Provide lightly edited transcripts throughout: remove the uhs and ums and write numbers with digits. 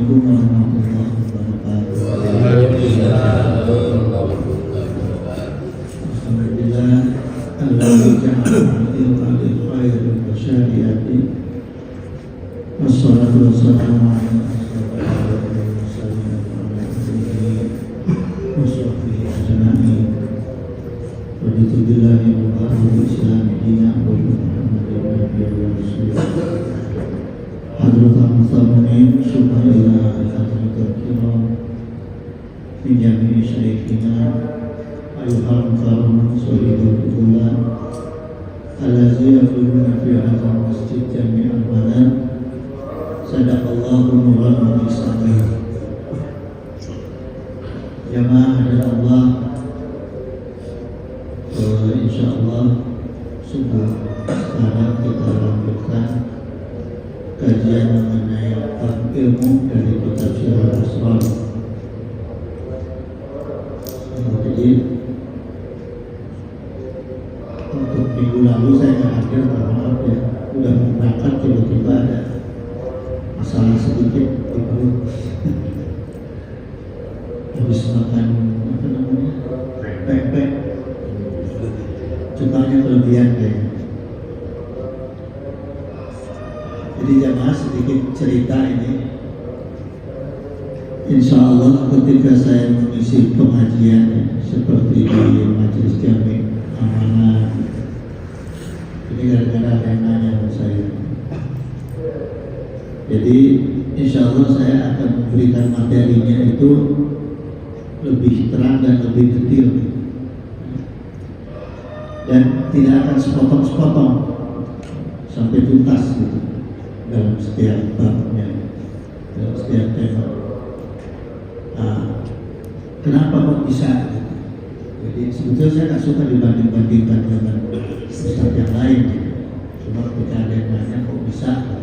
Assalamualaikum warahmatullahi wabarakatuh. Alhamdulillah alladzi ja'ala al khair wa syari'ati wassalatu wassalamu ala asyrafil mursalin wa ala alihi wa sahbihi ajma'in. Raditu billahi wa bi islami dinan wa bi Muhammadin nabiyyan wa rasulah. Hadratul Mustamin subhanallah hadratul kiram min jami'i syaikina ayuhal karam sahibul ulam alazi yaquluna fi hadha masjid jami'al badan sadaqallahu nurul islamiyah. Jamaah dan Allah, insyaallah subuh sekarang kita lanjutkan kajian mengenai ilmu dari kitab Syiar Asrar. Jadi untuk minggu lalu saya nggak hadir, maaf ya, udah mau berangkat tiba-tiba ada masalah sedikit di perut. Habis makan apa namanya, pempek, cukanya kelebihan kayaknya. Jadi jamaah sedikit cerita ini. Insya Allah ketika saya mengisi pengajian seperti di Majelis Jami Amanah, ini gara-gara ada yang nanya sama saya. Jadi insya Allah saya akan memberikan materinya itu lebih terang dan lebih detail, dan tidak akan sepotong-sepotong sampai tuntas gitu dalam setiap babnya, dalam setiap tema. Kenapa kok bisa? Jadi sebetulnya saya nggak suka dibanding-bandingkan dengan ustaz yang lain. Cuma ketika ada yang nanya kok bisa?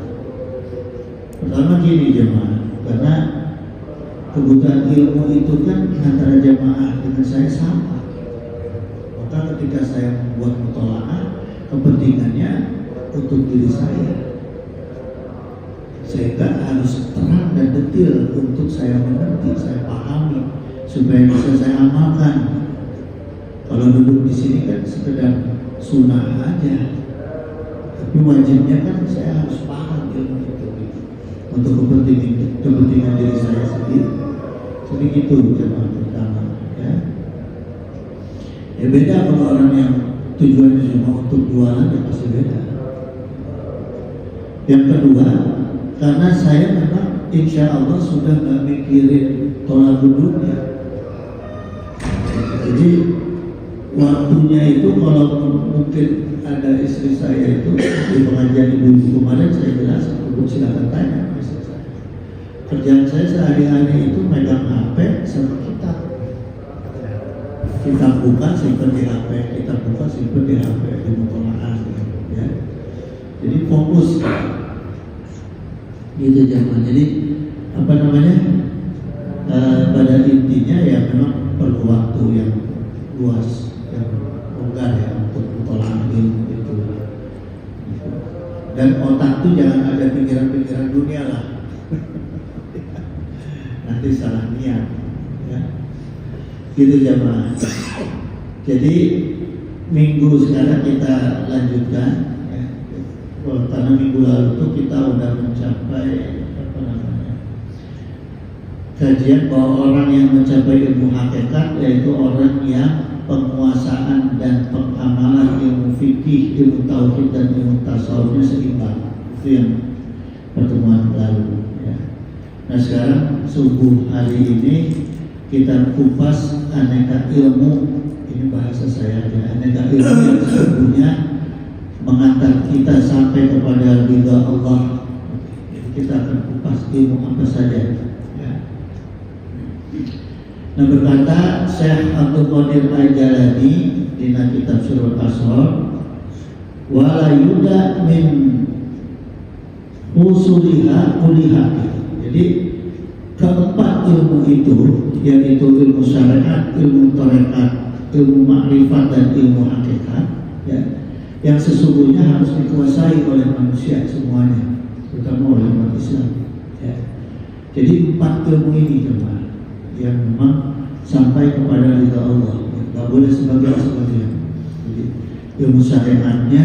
Pertama gini jemaah, karena kebutuhan ilmu itu kan antara jemaah dengan saya sama. Maka ketika saya membuat mutola'ah, kepentingannya untuk diri saya, sehingga harus terang dan detail untuk saya mengerti, saya pahami, supaya bisa saya amalkan. Kalau duduk di sini kan sekedar sunnah aja, tapi wajibnya kan saya harus paham ilmu itu untuk kepentingan diri saya sendiri. Jadi gitu jemaah pertama, ya. Ya beda kalau orang yang tujuannya cuma untuk jualan, ya pasti beda. Yang kedua, karena saya memang insya Allah sudah nggak mikirin tolak duduknya. Jadi waktunya itu kalau mungkin ada istri saya itu di pengajian ibu kemarin saya jelaskan, ibu silakan tanya istri saya. Kerjaan saya sehari-hari itu megang HP sama kitab. Kita buka simpen di HP, kita buka simpen di HP di mutola'ah, ya. Jadi fokus. Gitu zaman. Jadi apa namanya, pada intinya ya memang perlu waktu yang luas, yang longgar ya untuk mutola'ah ilmu itu. Dan otak tuh jangan ada pikiran-pikiran dunia lah. Nanti salah niat, ya. Gitu jamaah. Jadi minggu sekarang kita lanjutkan. Karena minggu lalu itu kita udah mencapai apa namanya, kajian bahwa orang yang mencapai ilmu hakikat yaitu orang yang penguasaan dan pengamalan ilmu fikih, ilmu tauhid dan ilmu tasawufnya seimbang. Itu yang pertemuan lalu, ya. Nah sekarang subuh hari ini kita kupas aneka ilmu. Ini bahasa saya aja, aneka ilmu yang sesungguhnya mengantar kita sampai kepada ridha Allah. Jadi kita akan kupas ilmu apa saja, ya. Nah berkata Syekh Abdul Qadir Al-Jalani di kitab Syiar Asrar, wala yuda min usuliha kulihati. Jadi keempat ilmu itu, yaitu ilmu syariat, ilmu tarekat, ilmu makrifat dan ilmu hakikat, ya, yang sesungguhnya harus dikuasai oleh manusia semuanya, terutama oleh umat Islam, ya. Jadi 4 ilmu ini teman yang memang sampai kepada ridha Allah, nggak boleh sebagian. Jadi ilmu syariatnya,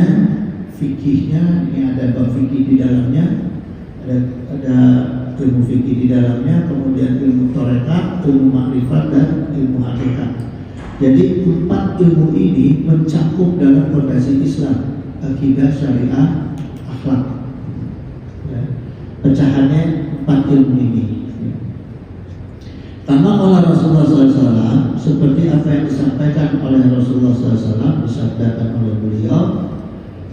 fikihnya, ini ada bab fikih di dalamnya, ada ilmu fikih di dalamnya, kemudian ilmu tarekat, ilmu makrifat dan ilmu hakikat. Jadi 4 ilmu ini mencakup dalam fondasi Islam, akidah, syariah, akhlak. Ya. Pecahannya 4 ilmu ini. Ya. Karena oleh Rasulullah SAW, seperti apa yang disampaikan oleh Rasulullah SAW, disabdakan oleh beliau,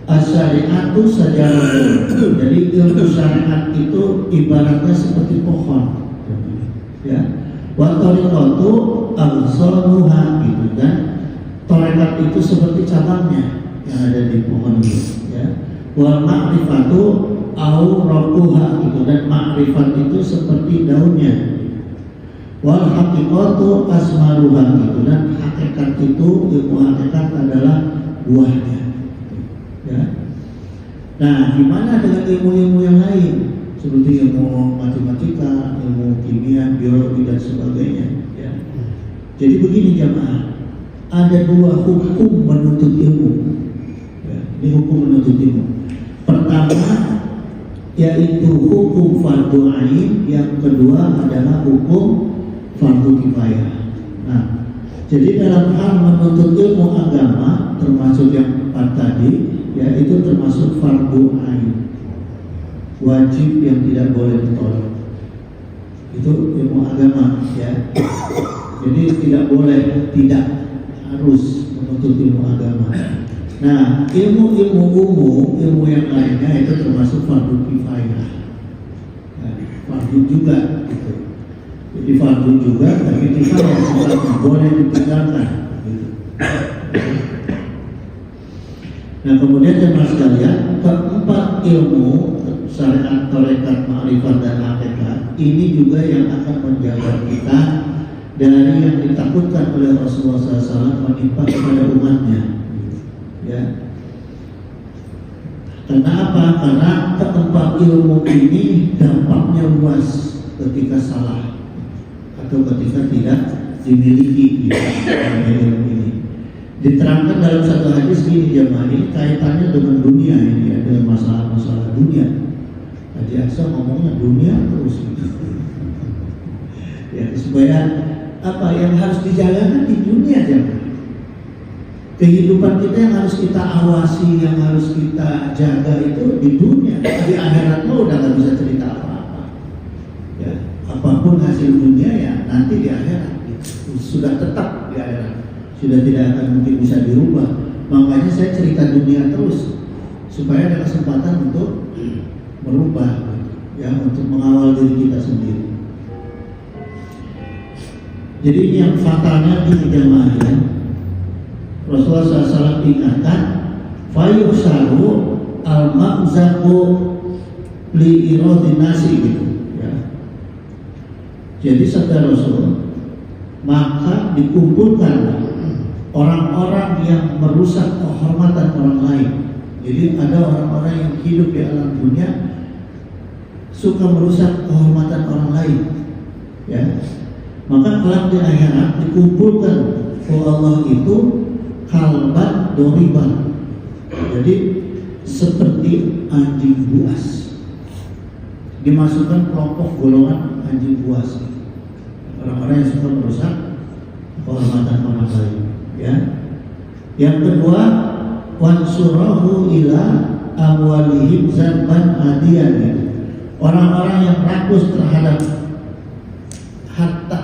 as-syari'atu sajarah. Jadi ilmu syariat itu ibaratnya seperti pohon. Ya. Wa tariqatu absaruha, gitu, dan tarekat itu seperti cabangnya yang ada di pohon itu, ya. Wal ma'rifatu awraquha, gitu, dan ma'rifat itu seperti daunnya. Wal haqiqatu asmaruha, gitu, dan hakikat itu, ilmu hakikat adalah buahnya. Ya. Nah, gimana dengan ilmu-ilmu yang lain seperti ilmu matematika, ilmu kimia, biologi dan sebagainya? Ya. Jadi begini jamaah, ada 2 hukum menuntut ilmu. Ya, ini hukum menuntut ilmu. Pertama yaitu hukum fardu ain, yang kedua adalah hukum fardu kifayah. Nah, jadi dalam hal menuntut ilmu agama termasuk yang 4 tadi, ya, itu termasuk fardu ain, wajib yang tidak boleh ditolak. Itu ilmu agama, ya. Jadi tidak boleh, tidak harus menuntut ilmu agama. Nah, ilmu-ilmu umum, ilmu yang lainnya itu termasuk fardu kifayah. Ya, fardu juga, gitu. Jadi fardu juga, tapi kifayah tidak boleh ditinggalkan. Gitu. Nah, kemudian jemaah sekalian, keempat ilmu syariat, tarekat, ma'rifat dan hakikat ini juga yang akan menjaga kita dari yang ditakutkan oleh Rasulullah SAW menimpa kepada umatnya. Ya. Kenapa? Karena keempat ilmu ini dampaknya luas ketika salah atau ketika tidak dimiliki ilmu ini. Diterangkan dalam satu hadis gini jemaah, ini kaitannya dengan dunia ini, ya, dengan masalah-masalah dunia. Haji Aksa ngomongnya dunia terus gitu. Ya, supaya apa yang harus dijalankan di dunia jemaah. Kehidupan kita yang harus kita awasi, yang harus kita jaga itu di dunia. Di akhirat mah udah nggak bisa cerita apa-apa. Ya, apapun hasil dunia ya nanti di akhirat gitu. Sudah tetap di akhirat. Sudah tidak akan mungkin bisa dirubah. Makanya saya cerita dunia terus supaya ada kesempatan untuk merubah, ya, untuk mengawal diri kita sendiri. Jadi ini yang fatalnya di jamaah, ya. Rasulullah SAW ingatkan, fayusaru al-ma'zaku li irodinasi, gitu, ya. Jadi sabda Rasul, maka dikumpulkan orang-orang yang merusak kehormatan orang lain. Jadi ada orang-orang yang hidup di alam dunia suka merusak kehormatan orang lain, ya. Maka kelak di akhirat dikumpulkan oleh Allah itu kalban doriban. Jadi seperti anjing buas, dimasukkan kelompok golongan anjing buas, orang-orang yang suka merusak kehormatan orang lain. Ya. Yang kedua, wansurahu ila amwalihim zanban adiyan. Orang-orang yang rakus terhadap harta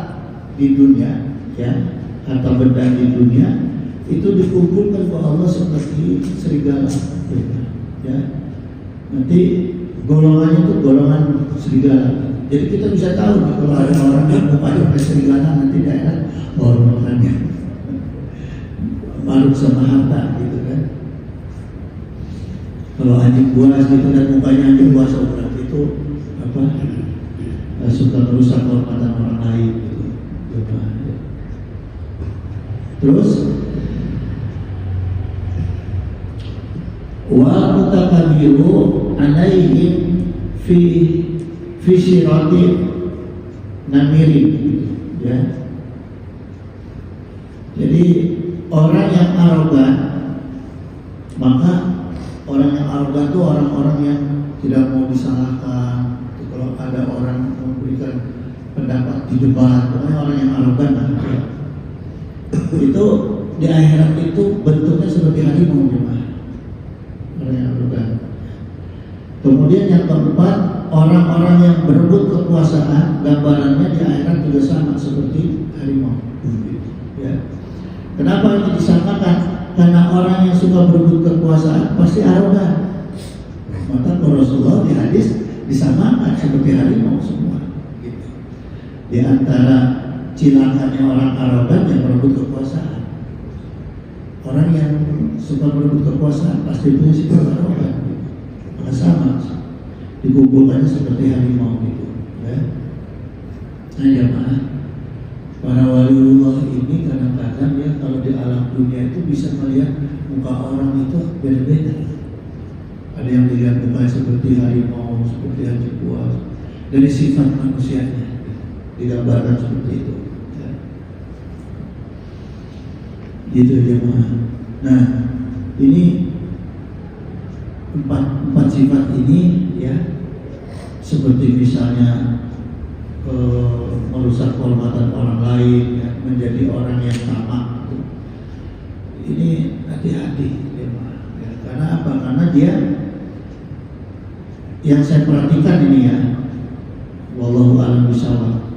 di dunia, ya, harta benda di dunia itu dikumpulkan ke Allah seperti serigala, ya. Nanti golongannya itu golongan serigala. Jadi kita bisa tahu kalau ada orang yang mukanya kayak serigala nanti daerah golongannya marut sama harta, gitu kan. Kalau anjing buas gitu dan mukanya anjing buas, berarti itu apa? Suka merusak kehormatan orang lain, gitu. Terus wa mutakabiru alaihim fi sirati namirin, ya. Jadi orang yang arogan, maka orang yang arogan itu orang-orang yang tidak mau disalahkan. Kalau ada orang memberikan pendapat di debat, orang yang arogan, ya. Itu di akhirat itu bentuknya seperti harimau, orang yang arogan. Kemudian yang keempat, orang-orang yang berebut kekuasaan, gambarannya di akhirat juga sama seperti harimau. Ya. Kenapa ini disamakan? Karena orang yang suka berebut kekuasaan pasti arogan. Maka Rasulullah di hadis disamakan seperti harimau semua. Gitu. Di antara cilakannya orang arogan yang berebut kekuasaan. Orang yang suka berebut kekuasaan pasti punya sifat arogan. Sama dikumpulkannya seperti harimau gitu, ya. Nah jamaah, para waliullah ini kadang-kadang ya kalau di alam dunia itu bisa melihat muka orang itu beda-beda. Ada yang dilihat muka seperti harimau, seperti haji buas, dari sifat manusianya digambarkan seperti itu, ya. Gitu jamaah. Nah ini empat sifat ini, ya, seperti misalnya merusak kehormatan orang lain, ya, menjadi orang yang tamak, ini hati-hati, ya. Karena apa? Karena dia, yang saya perhatikan ini ya, wallahu a'lam bishawab,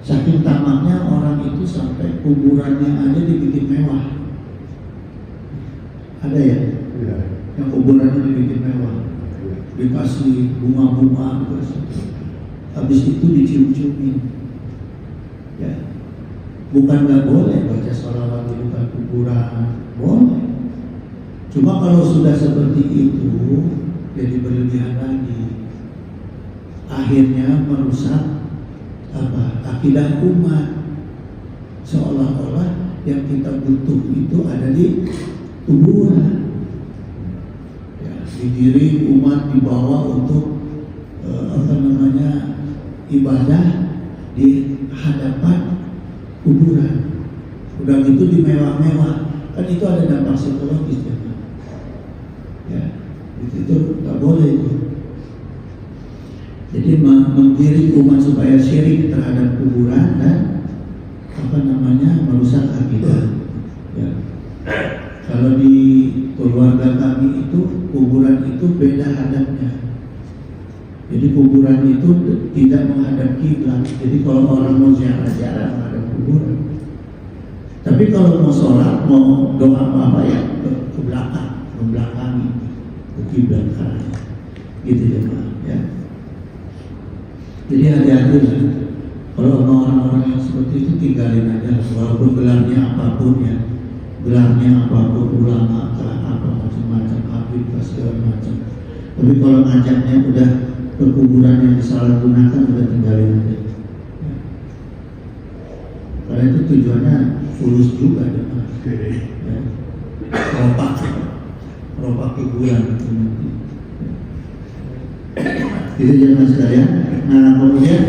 saking tamaknya orang itu sampai kuburannya aja dibikin mewah. Ada ya? Ya. Yang kuburannya dibikin mewah, dikasih bunga-bunga, habis itu dicium-ciumin, ya. Bukan nggak boleh baca sholawat di depan kuburan, boleh. Cuma kalau sudah seperti itu, jadi berlebihan lagi, akhirnya merusak apa? Akidah umat, seolah-olah yang kita butuh itu ada di kuburan. Digiring umat dibawa untuk ibadah di hadapan kuburan. Udah gitu dimewah-mewah, kan itu ada dampak psikologis, ya. Itu nggak boleh itu. Jadi menggiring umat supaya syirik terhadap kuburan dan merusak akidah, ya. Kalau di keluarga kami itu kuburan itu beda hadapnya. Jadi kuburan itu tidak menghadap kiblat. Jadi kalau orang mau ziarah menghadap kuburan. Tapi kalau mau sholat, mau doa apa ya ke belakang, membelakangi ke kiblat kanan. Gitu ya, Pak, ya. Jadi hati-hati lah. Kalau orang-orang yang seperti itu tinggalin aja, walaupun gelarnya apapun ya. Gelarnya apapun, ulama apa macam-macam, habib segala macam. Tapi kalau ngajaknya udah ke kuburan yang disalahgunakan, udah tinggalin aja, ya. Karena itu tujuannya fulus juga, ya. Ropak kuburan itu nanti. Itu jangan sekalian. Nah kemudian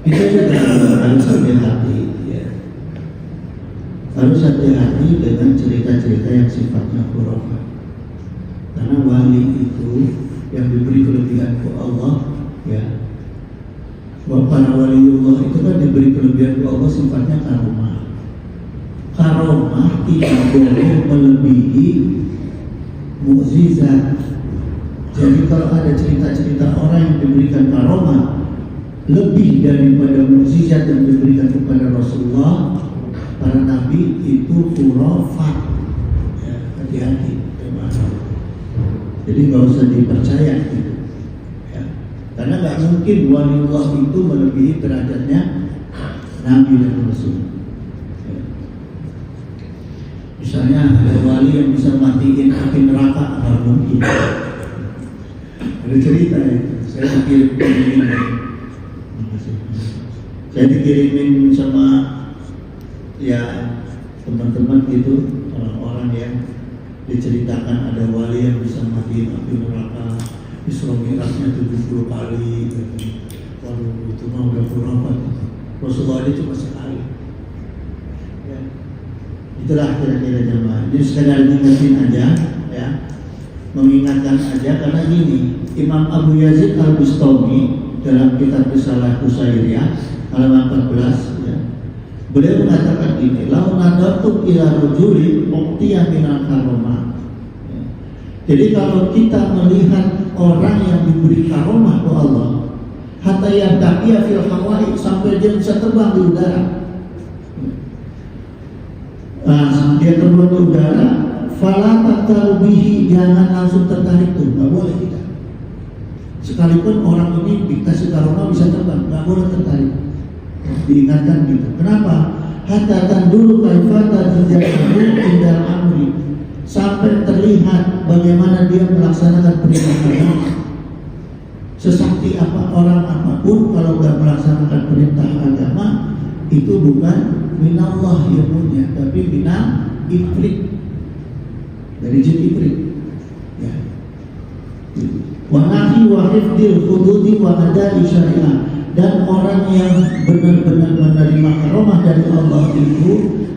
kita juga harus hati-hati, ya. Harus hati-hati dengan cerita-cerita yang sifatnya khurafat. Karena wali itu yang diberi kelebihan ke Allah, ya. Para waliullah itu kan diberi kelebihan ke Allah sifatnya karomah. Karomah tidak boleh melebihi mukjizat. Jadi kalau ada cerita-cerita orang yang diberikan karomah lebih daripada mukjizat yang diberikan kepada Rasulullah, para nabi, itu khurafat, ya. Hati-hati, jadi nggak usah dipercaya gitu, ya. Karena nggak mungkin waliullah itu melebihi derajatnya nabi dan rasul, ya. Misalnya ada wali yang bisa matiin api neraka, nggak mungkin. Ada cerita ya, saya dikirimin sama ya teman-teman gitu, orang-orang yang diceritakan ada wali yang bisa matiin api neraka, Isra Mi'rajnya 70 kali gitu. Waduh, itu mah udah khurafat. Rasulullah itu cuma sekali. Ya. Itulah kira-kira jamaah. Jadi sekedar mengingatkan aja, ya, mengingatkan aja karena gini, Imam Abu Yazid Al-Bustami dalam kitab Risalah Qusairiyah halaman 14, ya, beliau mengatakan gini, lau nadartu ila rajuli uqtiya minal karomah. Ya. Jadi kalau kita melihat orang yang diberi karomah oleh Allah, hatta yartaqiya fil hawa'i, sampai dia bisa terbang di udara. Nah, dia terbang di udara, fala taqtaru bihi, jangan langsung tertarik tuh, nggak boleh kita. Sekalipun orang ini dikasih karomah bisa terbang, nggak boleh tertarik. Diingatkan gitu. Kenapa? Hatta tanduru kaifata tijarahu indal amri, sampai terlihat bagaimana dia melaksanakan perintah agama. Sesakti apa orang apapun, kalau nggak melaksanakan perintah agama, itu bukan minallah ilmunya, tapi minal ifrit, dari jin ifrit. Ya. Wa nahi wa hifdil hududi wa adai syariah. Dan orang yang benar-benar menerima karomah dari Allah itu,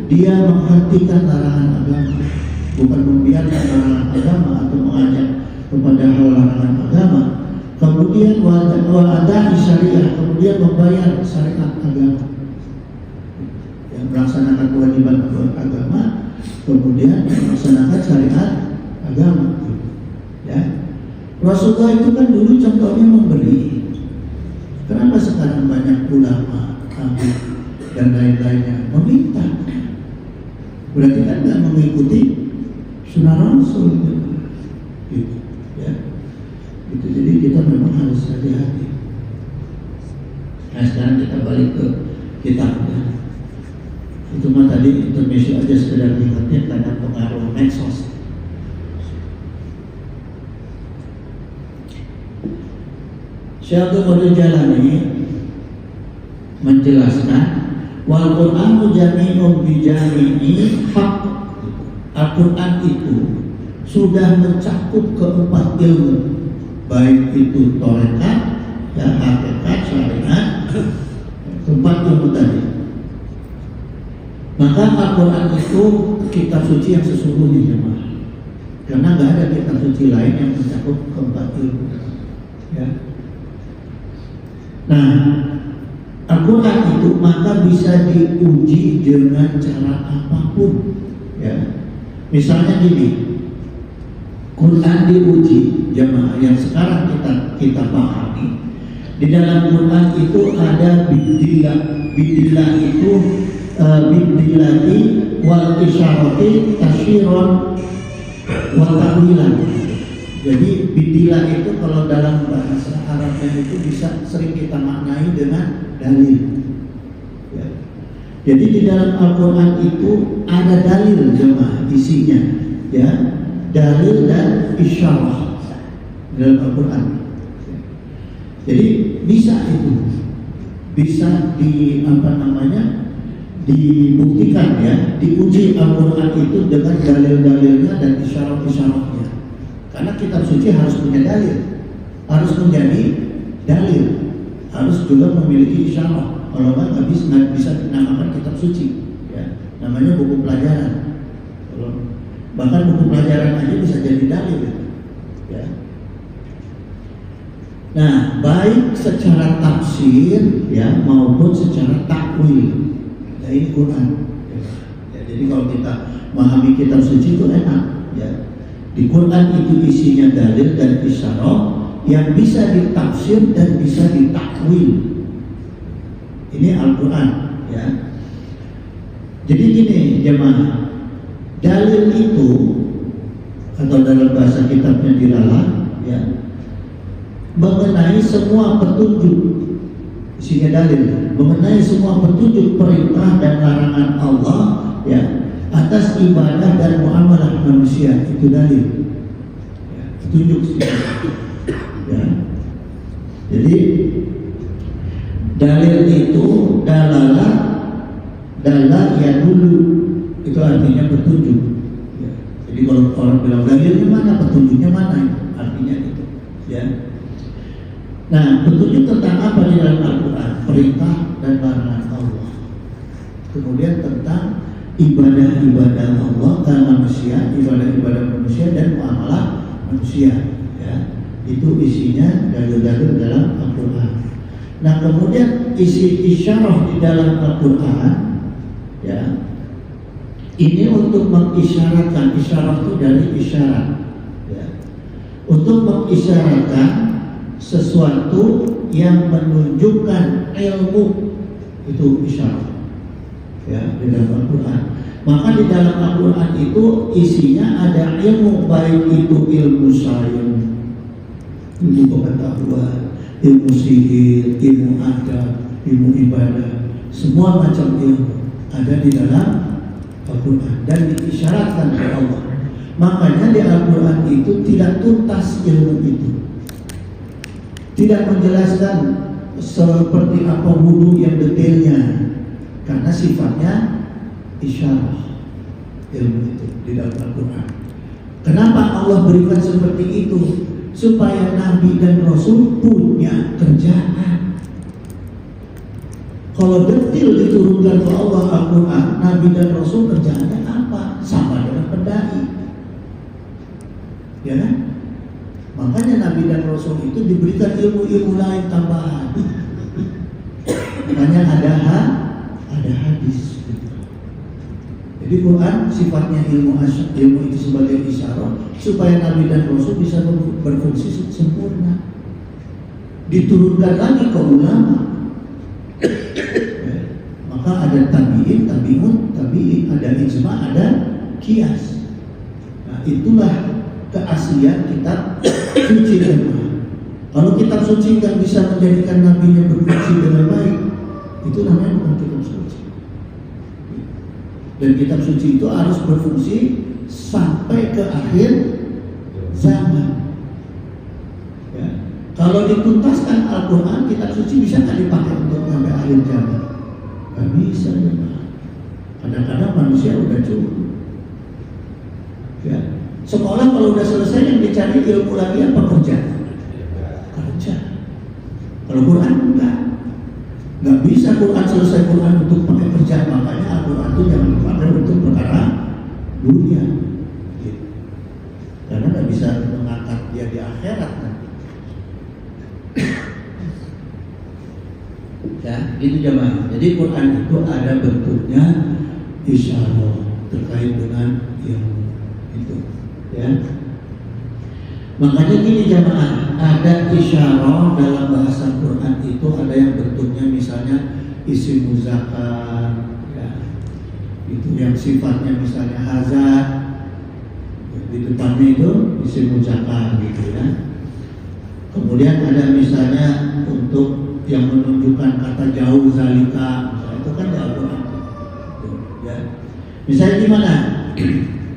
dia menghentikan larangan agama, bukan membiarkan larangan agama atau mengajak kepada hal larangan agama. Kemudian ada syariah, kemudian membayar syariat agama, yang melaksanakan kewajiban agama, kemudian melaksanakan syariat agama. Ya, Rasulullah itu kan dulu contohnya memberi. Kenapa sekarang banyak ulama, habib dan lain-lainnya meminta? Berarti kan nggak mengikuti sunnah Rasul, gitu, ya. Gitu. Jadi kita memang harus hati-hati. Nah, sekarang kita balik ke kitabnya. Itu mah tadi intermezzo aja, sekedar ingatnya karena pengaruh medsos. Syekh Abdul Jalani menjelaskan, wal Qur'anu jami'un bi jami'i haq. Al-Quran itu sudah mencakup keempat ilmu, baik itu tarekat, ya, hakikat, syariat, keempat ilmu tadi. Maka Al-Quran itu kitab suci yang sesungguhnya, jemaah. Karena nggak ada kitab suci lain yang mencakup keempat ilmu. Ya. Nah, Al-Quran itu maka bisa diuji dengan cara apapun. Ya. Misalnya gini, Quran diuji, jemaah yang sekarang kita pahami. Di dalam Quran itu ada bidilah. Bidilah itu bidilahi wal isyarati tasyiron wa ta'wilan. Jadi bidilah itu kalau dalam bahasa Arabnya itu bisa sering kita maknai dengan dalil. Ya. Jadi di dalam Al-Quran itu ada dalil, jemaah, isinya, ya, dalil dan isyarah dalam Al-Quran. Jadi bisa itu, bisa dibuktikan, ya, diuji Al-Quran itu dengan dalil-dalilnya dan isyarah-isyarahnya. Karena kitab suci harus punya dalil, harus menjadi dalil, harus juga memiliki isyarah. Kalau nggak bisa dinamakan kitab suci, ya. Namanya buku pelajaran. Bahkan buku pelajaran aja bisa jadi dalil, ya. Nah, baik secara tafsir, ya, maupun secara takwil. Ya, ini Quran. Ya, jadi kalau kita memahami kitab suci itu enak, ya. Di Quran itu isinya dalil dan isyarah yang bisa ditafsir dan bisa ditakwil. Ini Al-Quran, ya. Jadi gini, jemaah, dalil itu atau dalam bahasa kitabnya Dilalah, ya, mengenai semua petunjuk, isinya dalil mengenai semua petunjuk perintah dan larangan Allah, ya, atas ibadah dan muamalah manusia, itu dalil, ya, petunjuk, ya. Jadi dalil itu dalalah ya dulu, itu artinya petunjuk, ya. Jadi kalau orang bilang dalilnya mana, petunjuknya mana, artinya itu, ya. ya. Nah, petunjuk tentang apa di dalam Al-Quran? Perintah dan larangan Allah. Kemudian tentang ibadah-ibadah Allah ke manusia, ibadah-ibadah manusia dan muamalah manusia, ya. Itu isinya dalil-dalil dalam Al-Quran. Nah, kemudian isi isyarah di dalam Al-Quran, ya, ini untuk mengisyaratkan, isyarah itu dari isyarat, ya, untuk mengisyaratkan sesuatu yang menunjukkan ilmu, itu isyarat, ya, di dalam Al-Quran. Maka di dalam Al-Quran itu isinya ada ilmu, baik itu ilmu sains, ilmu pengetahuan, ilmu sihir, ilmu adab, ilmu ibadah, semua macam ilmu ada di dalam Al-Quran dan diisyaratkan oleh Allah. Makanya di Al-Quran itu tidak tuntas ilmu itu, tidak menjelaskan seperti apa wudu yang detailnya, karena sifatnya isyarah ilmu itu di dalam Al-Quran. Kenapa Allah berikan seperti itu? Supaya Nabi dan Rasul punya kerjaan. Kalau detail diturunkan ke Allah Al-Quran, Nabi dan Rasul kerjaannya apa? Sama dengan pendai, ya kan? Makanya Nabi dan Rasul itu diberikan ilmu-ilmu lain tambahan. Makanya ada hadis. Jadi Quran sifatnya ilmu itu sebagai isyarat supaya Nabi dan Rasul bisa berfungsi sempurna. Diturunkan lagi ke ulama. Maka ada tabi'in, ada ijma, ada qiyas. Nah, itulah keaslian kitab suci dan baik. Kalau kitab suci nggak bisa menjadikan nabinya berfungsi dengan baik, itu namanya bukan kitab suci. Dan kitab suci itu harus berfungsi sampai ke akhir zaman. Ya. Kalau dituntaskan Al-Quran, kitab suci bisa nggak dipakai untuk sampai akhir zaman? Nggak bisa, ya. Kadang-kadang manusia udah cukup. Ya. Sekolah kalau udah selesai yang dicari ilmu lagi apa? Kerja. Kalau Quran enggak. Nggak bisa Quran selesai Quran untuk pakai kerja. Makanya Al-Quran itu jangan dipakai untuk perkara dunia, gitu. Karena nggak bisa mengangkat dia di akhirat nanti. Ya, itu jemaah. Jadi Quran itu ada bentuknya isyarat terkait dengan ilmu itu, ya. Makanya gini jemaah, ada isyarat dalam bahasa Quran itu ada yang bentuknya misalnya isim muzakkar, ya. Itu yang sifatnya misalnya hazard, di depannya itu isim muzakkar gitu, ya. Kemudian ada misalnya untuk yang menunjukkan kata jauh zalika, misalnya itu kan di Al-Quran, ya. Misalnya gimana?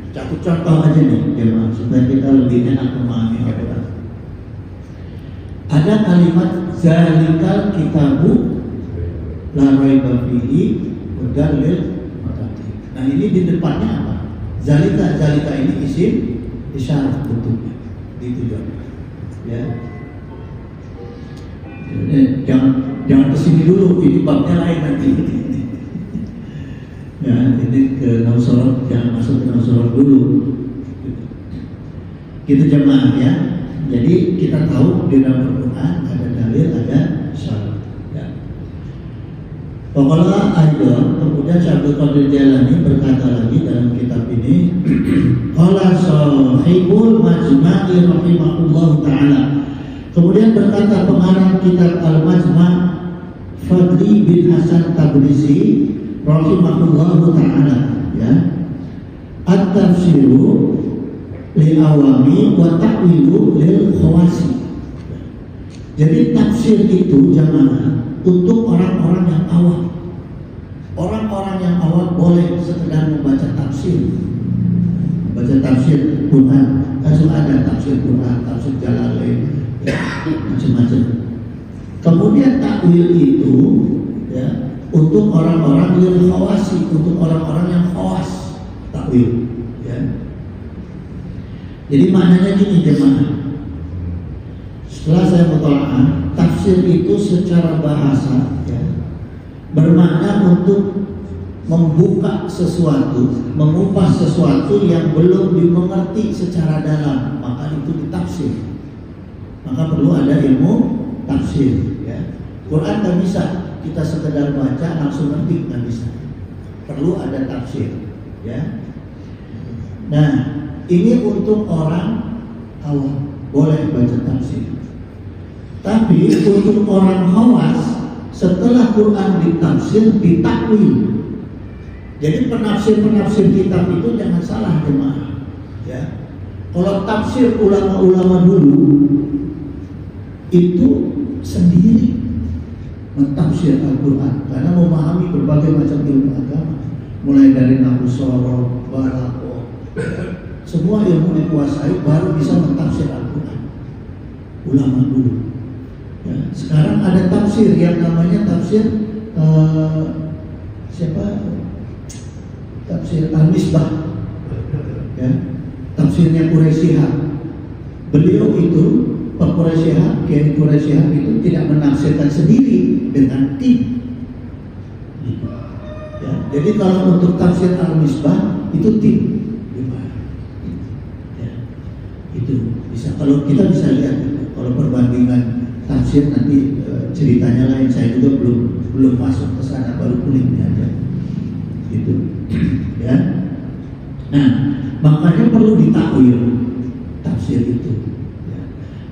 Satu contoh aja nih, ya, supaya kita lebih enak memahami Al-Quran. Ada kalimat zalikal kitabu la raiba fihi hudal lil muttaqin. Nah, ini di depannya apa? Zalika ini isim isyarat bentuknya. Gitu ya. Jangan kesini dulu, ini babnya lain nanti. Ya, ini ke nausorot, jangan masuk ke nausorot dulu. Gitu jemaah, ya. Jadi kita tahu di dalam Al-Quran ada dalil, ada syarat, ya. Pokoknya ayat, kemudian Syaikhul Qadir Jailani berkata lagi dalam kitab ini, qala sahibul majma'i rahimahullah ta'ala. Kemudian berkata pengarang kitab Al-Majma' Fadli bin Hasan Tabrisi rahimahullahu ta'ala, ya, at-tafsiru lil awami wa ta'wilu lil khawasi. Jadi tafsir itu jamaah untuk orang-orang yang awam. Orang-orang yang awam boleh sekedar membaca tafsir, baca tafsir Quran, langsung ada tafsir Quran, tafsir Jalalain, ya, macam-macam. Kemudian takwil itu, ya, untuk orang-orang yang khawasi, untuk orang-orang yang khawas takwil, ya. Jadi maknanya gini jemaah, Setelah saya mutalaah, tafsir itu secara bahasa ya, bermakna untuk membuka sesuatu, mengupas sesuatu yang belum dimengerti secara dalam, maka itu ditafsir. Maka perlu ada ilmu tafsir ya. Quran nggak bisa kita sekedar baca langsung ngerti, nggak bisa. Perlu ada tafsir ya. Nah, ini untuk orang awam boleh baca tafsir. Tapi untuk orang khawas, setelah Quran ditafsir, ditakwil. Jadi penafsir-penafsir kitab itu jangan salah jemaah. Ya, kalau tafsir ulama-ulama dulu itu sendiri mentafsir Al-Quran karena memahami berbagai macam ilmu agama, mulai dari nahwu sorof, balaghah, semua ilmu dikuasai baru bisa mentafsir Al-Quran. Ulama dulu. Ya, sekarang ada tafsir yang namanya tafsir tafsir Al-Misbah ya, tafsirnya Quraisy Shihab. Beliau itu Pak Quraisy Shihab, Kiai Quraisy Shihab itu tidak menafsirkan sendiri dengan tim ya, jadi kalau untuk tafsir Al-Misbah itu tim ya, itu bisa, kalau kita bisa lihat kalau perbandingan tafsir nanti ceritanya lain, saya juga belum masuk ke sana, baru kulitnya aja gitu ya. Nah, makanya perlu ditakwil tafsir itu ya.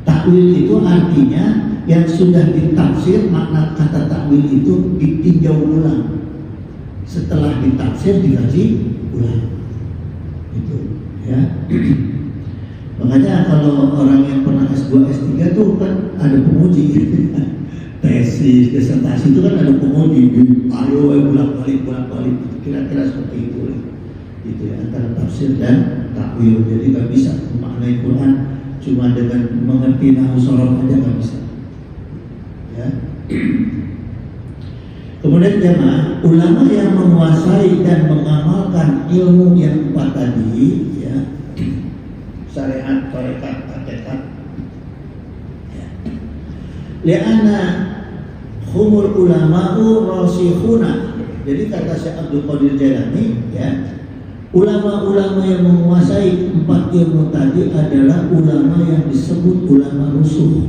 Takwil itu artinya yang sudah ditafsir, makna kata takwil itu ditinjau ulang, setelah ditafsir dikaji ulang gitu ya. Makanya kalau orang yang pernah S2, S3 tuh kan ada penguji tesis, disertasi itu kan ada penguji, ayo bolak-balik, kira-kira seperti itu gitu ya, antara tafsir dan takwil. Jadi nggak bisa memaknai Quran cuma dengan mengerti nahwu sorof aja, nggak bisa ya. Kemudian jemaah, ulama yang menguasai dan mengamalkan ilmu yang empat tadi ya, syariat, tarekat, hakikat ya. Li'anna humul ulama'u rasikhuna. Jadi kata Syekh Abdul Qadir Jailani ya, ulama-ulama yang menguasai empat ilmu tadi adalah ulama yang disebut ulama rusuh.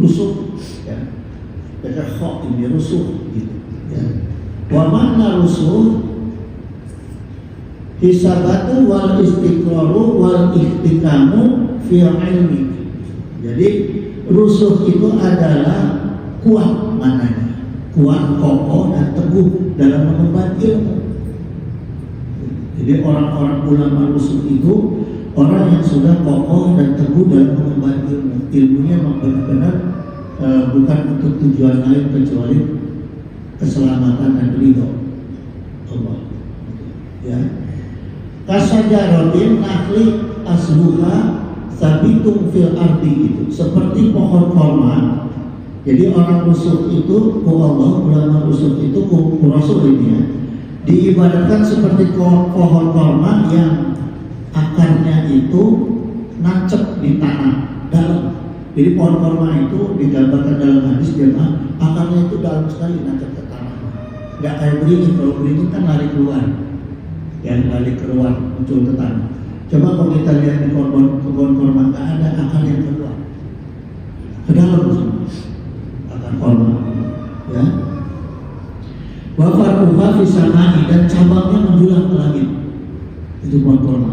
Rusuh ya, kata khok ini rusuh gitu ya. Wa makna rusuh hisabatu wal istiqraru wal ihtikamu fi ilmi. Jadi rusuh itu adalah kuat mananya, kuat, kokoh dan teguh dalam mengemban ilmu. Jadi orang-orang ulama rusuh itu orang yang sudah kokoh dan teguh dalam mengemban ilmu. Ilmunya memang benar-benar bukan untuk tujuan lain kecuali keselamatan dan ridho Allah ya. Kasajaratin nakhli asluha sabitum fil ardi gitu. Seperti pohon korma. Jadi orang rusuh itu Allah, ulama rusuh itu Rasul ini ya, diibaratkan seperti pohon korma yang akarnya itu nancep di tanah dalam. Jadi pohon korma itu digambarkan dalam hadis jemaah, akarnya itu dalam sekali nancep ke tanah. Nggak kayak beringin, kalau beringin kan lari keluar. Yang balik keluar muncul ke tanah. Coba kalau kita lihat di kebun korma, nggak ada akar yang keluar ke dalam akar korma ya. Wa farquha fi samai, dan cabangnya menjulang ke langit, itu pohon korma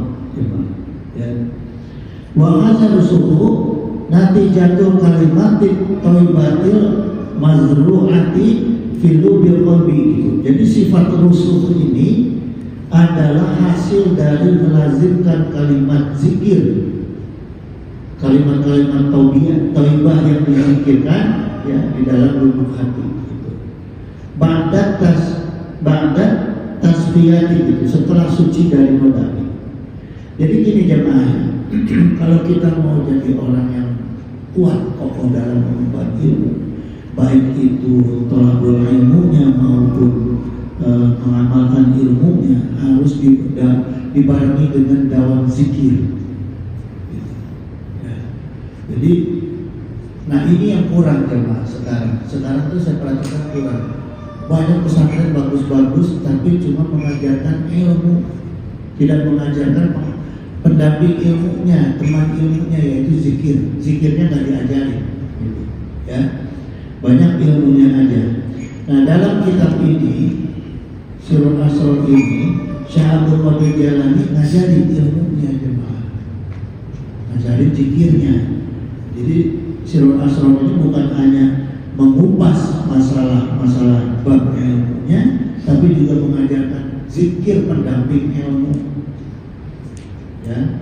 ya. Wa hadza suku nanti jatuh kalimatin thayyibatil mazru'ati fil bil qalbi gitu. Jadi sifat rusuh ini adalah hasil dari melazimkan kalimat zikir, kalimat-kalimat taubah yang dizikirkan ya di dalam lubuk hati gitu. Ba'da tasfiyati gitu, setelah suci dari noda. Jadi gini jemaah, kalau kita mau jadi orang yang kuat, kokoh dalam mengemban ilmu, baik itu thalabul ilmunya maupun mengamalkan ilmunya, harus dibarengi dengan dawam zikir. Ya. Jadi Nah ini yang kurang jemaah sekarang. Sekarang tuh saya perhatikan kurang. Banyak pesantren bagus-bagus tapi cuma mengajarkan ilmu, tidak mengajarkan pendamping ilmunya, teman ilmunya, yaitu zikir. Zikirnya nggak diajarin, ya. Banyak ilmunya aja. Nah dalam kitab ini, Sirul Asrar ini, Syekh Abdul Qadir Jailani ngajarin ilmunya jemaah, ngajarin zikirnya. Jadi Sirul Asrar ini bukan hanya mengupas masalah bab ilmunya, tapi juga mengajarkan zikir pendamping ilmu. Ya.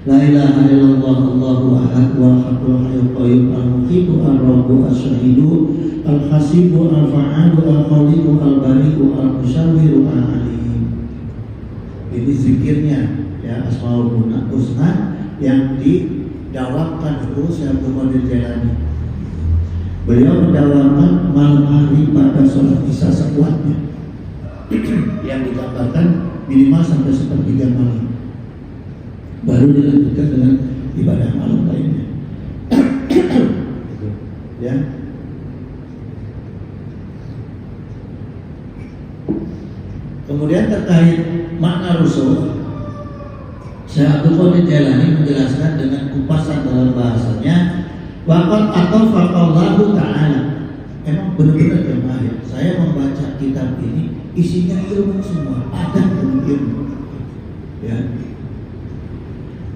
La ilaha illallah Allahu ahad wal haqqul hayyul qayyum al-muqitu ar-rabbu as-syahidu al-hasibu al-fa'alu al-khaliqu al-bari'u al-musyawiru al-alim. Ini zikirnya, ya, Asmaul Husna yang didawamkan oleh Syekh Abdul Qadir Jailani. Beliau mendawakan malam hari pada sholat isya sekuatnya yang digambarkan minimal sampai sepertiga malam, baru dilanjutkan dengan ibadah malam lainnya. Ya. Kemudian terkait makna rusuh, Syekh Abdul Qadir Jailani menjelaskan dengan kupasan dalam bahasanya. Waqad atafaqallahu ta'ala. Emang benar-benar jemaah ya, saya membaca kitab ini isinya ilmu semua, ada ilmu. Ya.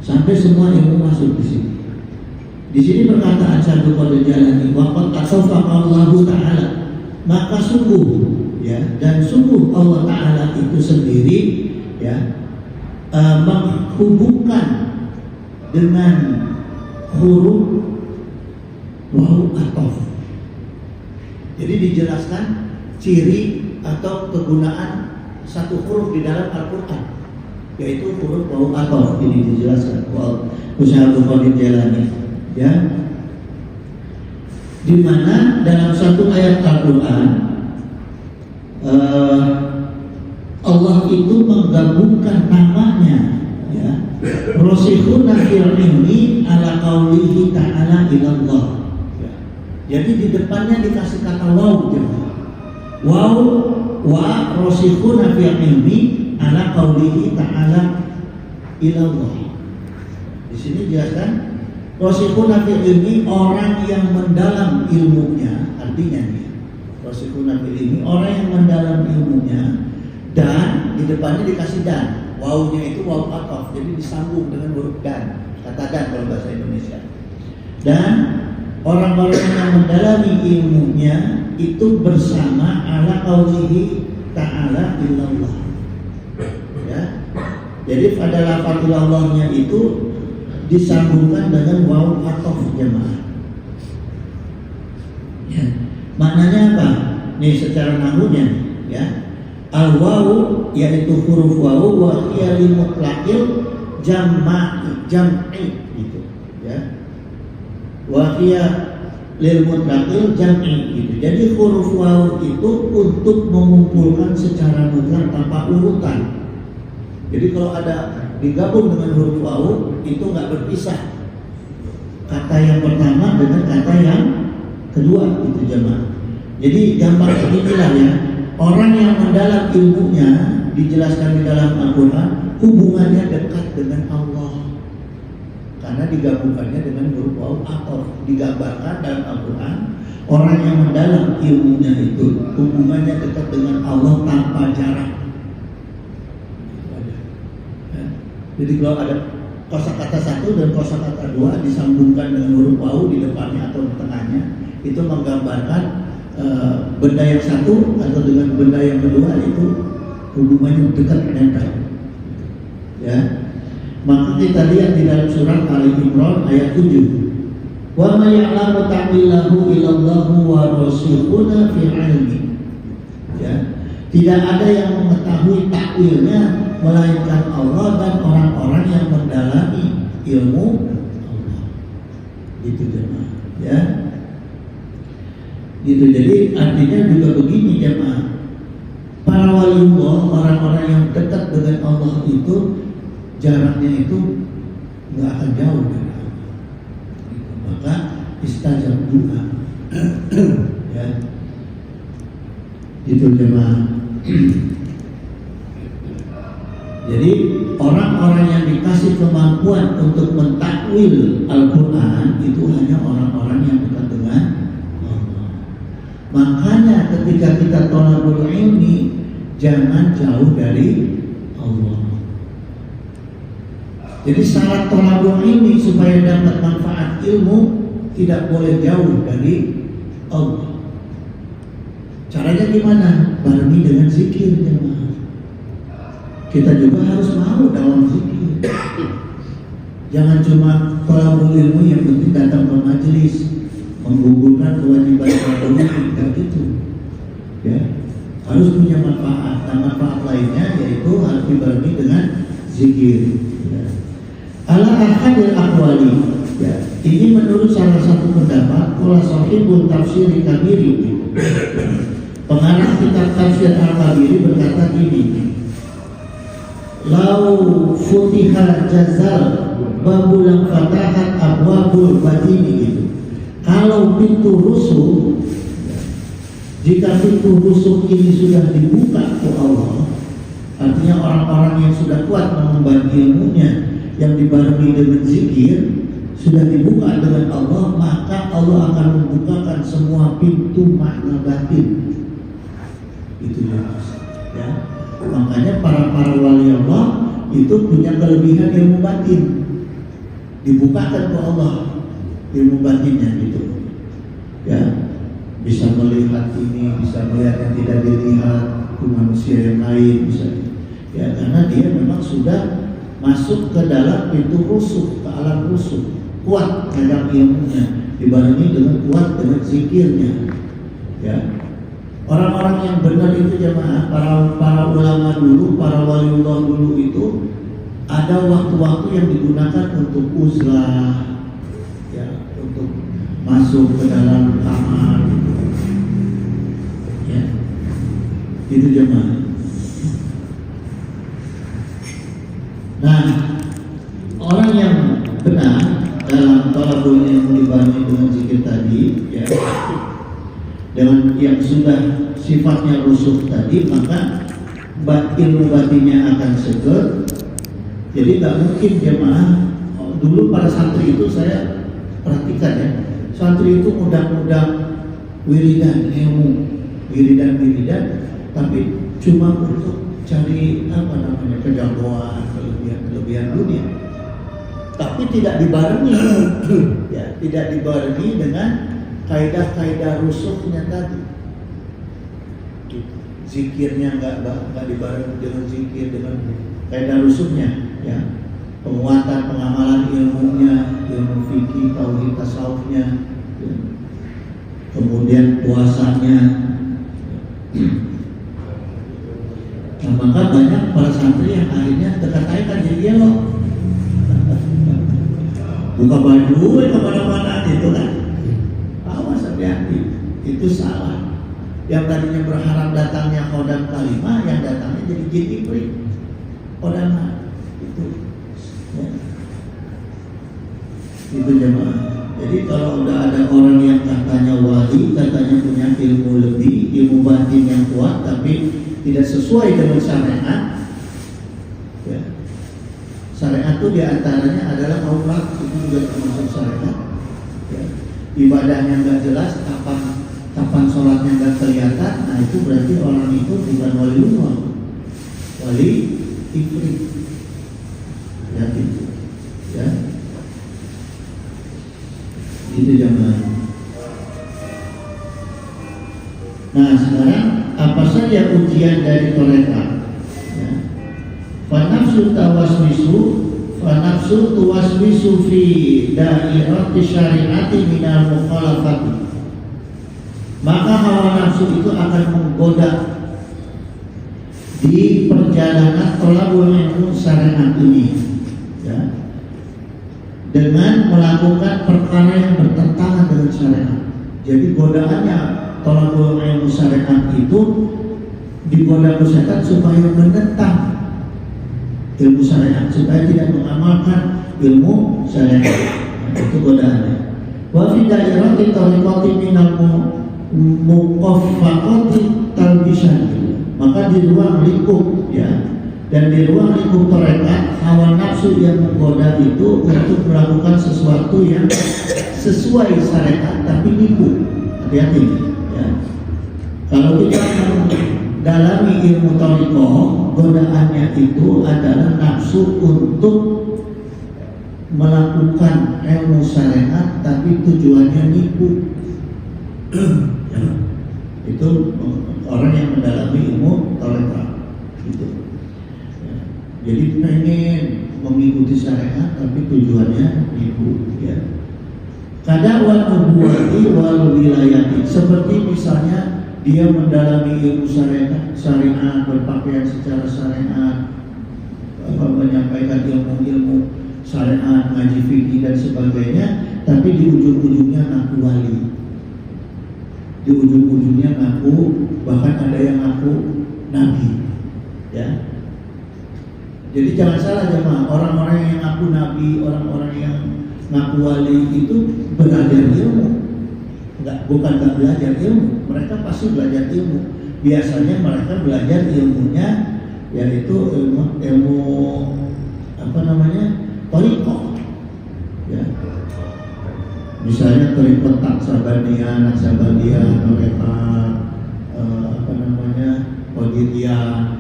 Sampai semua ilmu masuk di sini. Di sini perkataan Syekh Abdul Qadir Jailani, waqad atafaqallahu ta'ala. Maka sungguh, ya, dan sungguh Allah Ta'ala itu sendiri, ya, menghubungkan dengan huruf wawu atof. Jadi dijelaskan ciri atau kegunaan satu huruf di dalam Al-Quran, yaitu huruf wawu atof. Ini dijelaskan Syekh Abdul Qadir Jailani, ya, di mana dalam satu ayat Al-Quran Allah itu menggabungkan namanya, ya, Rasikhuna fil ilmi ala qaulihi ta'ala ilallah. Jadi di depannya dikasih kata waw, waw wa rasikhuna fil ilmi ala qaulihi ta'ala ilallah. Di sini jelaskan rasikhuna fil ilmi, orang yang mendalam ilmunya, artinya nih, rasikhuna fil ilmi, orang yang mendalam ilmunya, dan di depannya dikasih dan. Wawnya itu waw atof, jadi disambung dengan huruf dan, kata dan kalau bahasa Indonesia. Dan orang-orang yang mendalami ilmunya itu bersama ala qaulihi ta'ala illallah. Ya. Jadi pada lafaz illallahnya itu disambungkan dengan waw atof jemaah. Ya. Maknanya apa? Nih secara nahwunya, ya. Al-wawu yaitu huruf wawu wa hiya lil mutlaqil jam'i gitu, ya. Wa hiya lil mutlaqil jam'i gitu. Jadi huruf wawu itu untuk mengumpulkan secara mutlak tanpa urutan. Jadi kalau ada digabung dengan huruf wawu itu enggak berpisah kata yang pertama dengan kata yang kedua, itu jemaah. Jadi gambar inilah ya, orang yang mendalam ilmunya dijelaskan di dalam Al-Quran hubungannya dekat dengan Allah karena digabungkannya dengan huruf waw atof. Digambarkan dalam Al-Quran orang yang mendalam ilmunya itu hubungannya dekat dengan Allah tanpa jarak. Ya. Jadi kalau ada kosakata satu dan kosakata dua disambungkan dengan huruf waw di depannya atau di tengahnya, itu menggambarkan benda yang satu atau dengan benda yang kedua itu hubungannya dekat menempel, ya. Maka kita lihat di dalam surat Ali Imran ayat 7, wa may ya'lamu ta'wilahu illallahu wa rasikhuna fi 'ilmi, ya. Tidak ada yang mengetahui takwilnya melainkan Allah dan orang-orang yang mendalami ilmu Allah. Itu jemaah, ya. Gitu. Jadi artinya juga begini jemaah, para waliullah, orang-orang yang dekat dengan Allah itu jaraknya itu nggak akan jauh dari Allah. maka istajab doa. Ya, itu jemaah. Jadi orang-orang yang dikasih kemampuan untuk mentakwil Al-Quran itu hanya orang-orang yang dekat dengan Allah. Makanya ketika kita thalabul ilmi, jangan jauh dari Allah. Jadi syarat thalabul ilmi supaya dapat manfaat ilmu tidak boleh jauh dari Allah. Caranya gimana? Barengi dengan zikir, jemaah. Kita juga harus mau dalam zikir. Jangan cuma thalabul ilmu yang penting datang ke majelis, menggugurkan kewajiban thalabul ilmu, gitu. Ya, harus punya manfaat. Dan manfaat lainnya yaitu harus dibarengi dengan zikir. Ya. Ala ahadil aqwali. Ya, ini menurut salah satu pendapat, qala sahibul tafsir kabiri. Pengarang kitab tafsir Al-Kabiri berkata gini, lau futiha jazal babulang fatahat abwabul batini, gitu. Kalau pintu rusuk, jika pintu rusuk ini sudah dibuka ke Allah, artinya orang-orang yang sudah kuat mengemban ilmunya yang dibarengi dengan zikir sudah dibuka dengan Allah, maka Allah akan membukakan semua pintu makna batin. Itu ya. Makanya para wali Allah itu punya kelebihan ilmu batin, dibukakan ke Allah ilmu batinnya, gitu. Ya, bisa melihat ini, bisa melihat yang tidak dilihat ke manusia yang lain, bisa. Ya, karena dia memang sudah masuk ke dalam pintu rusuk, ke alam rusuk, kuat dalam ilmunya, dibarengi dengan kuat dengan zikirnya. Ya. Orang-orang yang benar itu jemaah, para ulama dulu, para waliullah dulu itu ada waktu-waktu yang digunakan untuk uzlah, ya, untuk masuk ke dalam kamar, gitu. Ya, itu jemaah. Nah, orang yang benar dalam thalabul ilmi dibarengi dengan zikir tadi, ya, dengan yang sudah sifatnya rusuk tadi, maka ilmu batinnya akan seger. Jadi tak mungkin jemaah, dulu para santri itu saya perhatikan ya, santri itu mudah-mudah wiridan ilmu, wiridan, tapi cuma untuk cari kejagoan, kelebihan dunia, tapi tidak dibarengi, ya, tidak dibarengi dengan kaidah-kaidah rusuknya tadi. Zikirnya nggak dibarengi dengan zikir, dengan kaidah rusuknya, ya, penguatan pengamalan ilmunya, ilmu fikih, tauhid, tasawufnya, ya. Kemudian puasanya. Nah, maka banyak para santri yang akhirnya terkait jadi loh, buka baju kemana-mana gitu kan. Awas, hati-hati, itu salah. Yang tadinya berharap datangnya khodam kalimah, yang datangnya jadi jin ibrit, khodamah itu. Ya. Itu jemaah. Jadi kalau udah ada orang yang katanya wali, katanya punya ilmu lebih, ilmu batin yang kuat, tapi tidak sesuai dengan syariat, ya. Syariat itu diantaranya adalah aurat, itu juga termasuk syariat. Ya. Ibadahnya nggak jelas, kapan sholatnya nggak kelihatan, nah itu berarti orang itu bukan waliullah, wali ifrit. Ya, gitu. Ya. Itu jamaah. Nah, sekarang apa saja ujian dari tarekat? Ya. Fanafsu tuwaswisu fi dairati syariati minal mukhalafati. Maka hawa nafsu itu akan menggoda di perjalanan thalabul ilmu syariat ini, ya, dengan melakukan perkara yang bertentangan dengan syariat. Jadi godaannya thalabul ilmu syariat itu digoda setan supaya menentang ilmu syariat, supaya tidak mengamalkan ilmu syariat. Itu godaannya. Wa fi dairati tariqati minal muqaffaqati talbisan. Maka di ruang lingkup ya, dan di ruang lingkup tarekat, hawa nafsu yang menggoda itu untuk melakukan sesuatu yang sesuai syariat tapi nipu. Hati-hati ya. Kalau kita mendalami ilmu thariqah, godaannya itu adalah nafsu untuk melakukan ilmu syariat tapi tujuannya nipu. Ya. Itu orang yang mendalami ilmu thariqah gitu. Ya. Jadi pengen mengikuti syariat tapi tujuannya nipu ya. Kada wal nubuwati wal wilayati, seperti misalnya dia mendalami ilmu syariat, berpakaian secara syariat, menyampaikan ilmu syariat, ngaji fikih dan sebagainya, tapi di ujung-ujungnya ngaku wali, di ujung-ujungnya ngaku, bahkan ada yang ngaku nabi, ya. Jadi jangan salah jemaah, orang-orang yang ngaku nabi, orang-orang yang ngaku wali itu belajar ilmu. Bukan nggak belajar ilmu, mereka pasti belajar ilmu. Biasanya mereka belajar ilmunya yaitu ilmu apa namanya, thariqah ya. Misalnya thariqah Naqsabandiyah, mereka apa namanya, Qadiriyah,